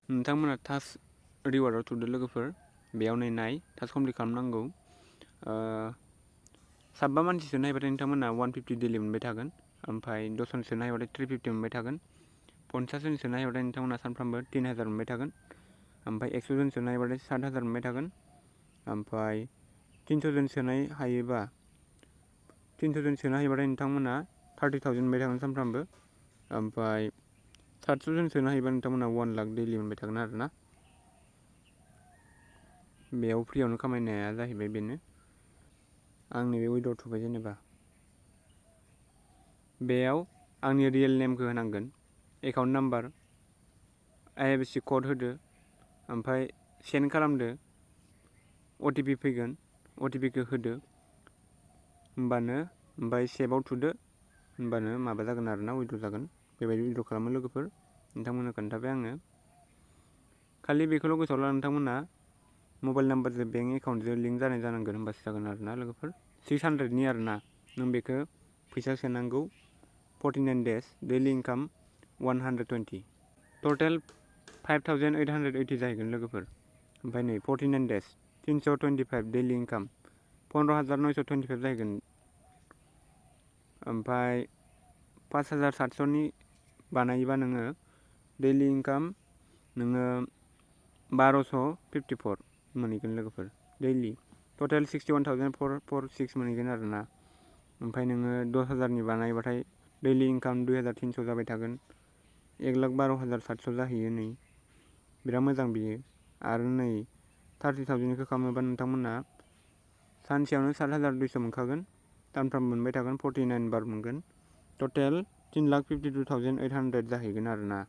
नोंथांमोना टास्क रिवार्डआव थुदो लोगोफोर बेयाव नाय टास्क कमप्लिट खालामनांगौ साबा मानसिसो नायबाथाय नोंथांमोना 150 डेलि मोनबाय थागोन ओमफ्राय 10 जनसो नायबाथाय 350 मोनबाय थागोन 50 जनसो नायबाथाय नोंथांमोना सानफ्रामबो 3000 मोनबाय थागोन ओमफ्राय 100 जनसो नायबाथाय 7000 मोनबाय थागोन ओमफ्राय 300 जन सोनाय हायोबा 300 जन सोनो हायोबाथाय नोंथांमोना 30,000 मोनबाय थागोन सानफ्रामबो ओमफ्राय 700 जन सोनो हायोबा नोंथांमोना 1 लाख डेलि मोनबाय थागोन आरोना बेयाव फ्रियावनो खामायनाया जाहैबाय बेनो आंनि बे उइड्र थुबाय जेनेबा बेयाव आंनि रियेल नेमखौ होनांगोन एकाउन्ट नाम्बार IFSC कड होदो ओमफ्राय सेन्ड खालामदो OTP फैगोन OTP खौ होदो होमबानो ओमफ्राय सेभआव थुदो होमबानो माबा जागोन आरोना उइड्र जागोन बेबायदि उइड्र खालामो लोगोफोर नोंथांमोननो खोन्थाबाय आङो खालि बेखौल' गोसोआव ला नोंथांमोना मबाइल नाम्बारजों बेंक एकाउन्टजों लिंक जानाय जानांगोन होमबासो जागोन आरोना लोगोफोर 600नि आरोना नों बेखौ फैसा सोनांगौ 49 days डेलि इनकाम 120 टटेल 5880 जाहैगोन लोगोफोर ओमफ्राय नै 49 days 325 डेलि इनकाम 15925 जाहैगोन ओमफ्राय 5700नि बानायोबा नोङो डेलि इनकाम नोङो 1254 मोनहैगोन लोगोफोर डेलि टटेल 61,446 मोनहैगोन आरोना ओमफ्राय नोङो 10,000नि बानायबाथाय डेलि इनकाम 2300 जाबाय थागोन 1,12,700 जाहैयो नै बिराद मोजां बियो आरो नै 30,000निखौ खालामोबा नोंथांमोना सानसेयावनो 7,200 मोनखागोन सानफ्रामबो मोनबाय थागोन 49 बार मोनगोन टटेल 3,52,800 जाहैगोन आरोना